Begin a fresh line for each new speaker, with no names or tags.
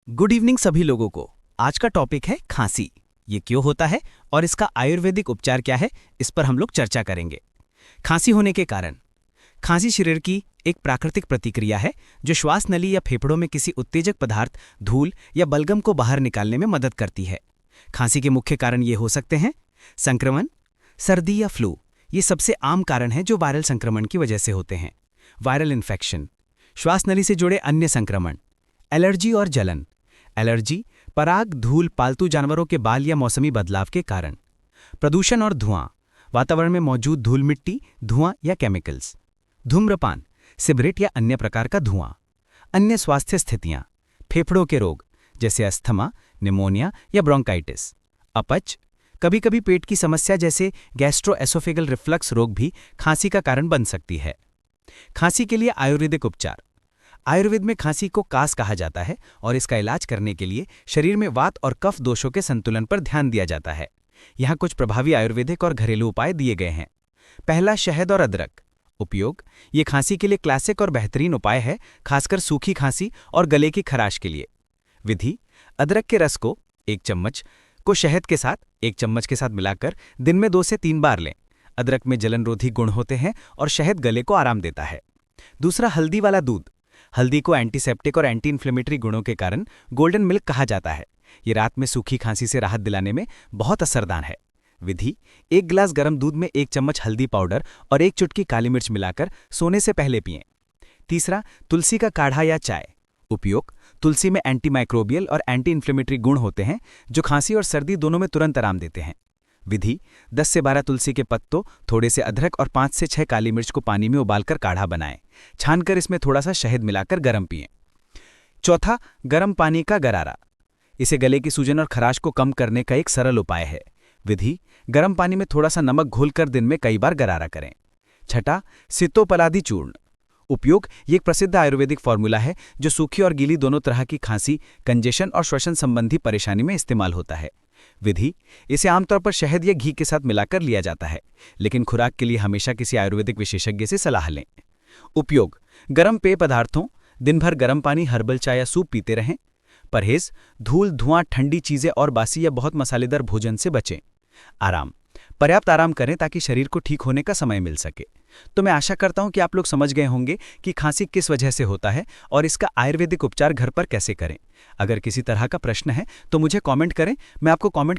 Good evening सभी लोगों को। आज का टॉपिक है खांसी। ये क्यों होता है और इसका आयुर्वेदिक उपचार क्या है, इस पर हम लोग चर्चा करेंगे। खांसी होने के कारण। खांसी शरीर की एक प्राकृतिक प्रतिक्रिया है जो श्वास नली या फेफड़ों में किसी उत्तेजक पदार्थ, धूल या बलगम को बाहर निकालने में मदद करती है। खांसी के मुख्य कारण ये हो सकते हैं संक्रमण, सर्दी या फ्लू। ये सबसे आम कारण है जो वायरल संक्रमण की वजह से होते हैं। वायरल इन्फेक्शन, श्वास नली से जुड़े अन्य संक्रमण, एलर्जी और जलन। एलर्जी, पराग, धूल, पालतू जानवरों के बाल या मौसमी बदलाव के कारण। प्रदूषण और धुआं, वातावरण में मौजूद धूल, मिट्टी, धुआं या केमिकल्स। धूम्रपान, सिगरेट या अन्य प्रकार का धुआं। अन्य स्वास्थ्य स्थितियां, फेफड़ों के रोग जैसे अस्थमा, निमोनिया या ब्रोंकाइटिस। अपच, कभी कभी पेट की समस्या जैसे गैस्ट्रोएसोफेगल रिफ्लक्स रोग भी खांसी का कारण बन सकती है। खांसी के लिए आयुर्वेदिक उपचार। आयुर्वेद में खांसी को कास कहा जाता है और इसका इलाज करने के लिए शरीर में वात और कफ दोषों के संतुलन पर ध्यान दिया जाता है। यहाँ कुछ प्रभावी आयुर्वेदिक और घरेलू उपाय दिए गए हैं। पहला, शहद और अदरक। उपयोग, ये खांसी के लिए क्लासिक और बेहतरीन उपाय है, खासकर सूखी खांसी और गले की खराश के लिए। विधि, अदरक के रस को 1 चम्मच को शहद के साथ 1 चम्मच के साथ मिलाकर दिन में 2 से 3 बार लें। अदरक में जलनरोधी गुण होते हैं और शहद गले को आराम देता है। दूसरा, हल्दी वाला दूध। हल्दी को एंटीसेप्टिक और एंटी इन्फ्लेमेटरी गुणों के कारण गोल्डन मिल्क कहा जाता है। ये रात में सूखी खांसी से राहत दिलाने में बहुत असरदार है। विधि, 1 गिलास गर्म दूध में 1 चम्मच हल्दी पाउडर और 1 चुटकी काली मिर्च मिलाकर सोने से पहले पिएं। तीसरा, तुलसी का काढ़ा या चाय। उपयोग, तुलसी में एंटीमाइक्रोबियल और एंटी इन्फ्लेमेटरी गुण होते हैं जो खांसी और सर्दी दोनों में तुरंत आराम देते हैं। विधि, 10 से 12 तुलसी के पत्तों, थोड़े से अदरक और 5 से 6 काली मिर्च को पानी में उबालकर काढ़ा बनाएं। छानकर इसमें थोड़ा सा शहद मिलाकर गर्म पिएं। चौथा, गर्म पानी का गरारा। इसे गले की सूजन और खराश को कम करने का एक सरल उपाय है। विधि, गर्म पानी में थोड़ा सा नमक घोलकर दिन में कई बार गरारा करें। छठा, सितोपलादी चूर्ण। उपयोग, ये एक प्रसिद्ध आयुर्वेदिक फॉर्मूला है जो सूखी और गीली दोनों तरह की खांसी, कंजेशन और श्वसन संबंधी परेशानी में इस्तेमाल होता है। विधि, इसे आमतौर पर शहद या घी के साथ मिलाकर लिया जाता है, लेकिन खुराक के लिए हमेशा किसी आयुर्वेदिक विशेषज्ञ से सलाह लें। उपयोग, गर्म पेय पदार्थों, दिन भर गर्म पानी, हर्बल चाय या सूप पीते रहें। परहेज, धूल, धुआं, ठंडी चीजें और बासी या बहुत मसालेदार भोजन से बचें। आराम, पर्याप्त आराम करें ताकि शरीर को ठीक होने का समय मिल सके। तो मैं आशा करता हूं कि आप लोग समझ गए होंगे कि खांसी किस वजह से होता है और इसका आयुर्वेदिक उपचार घर पर कैसे करें। अगर किसी तरह का प्रश्न है तो मुझे कमेंट करें, मैं आपको कमेंट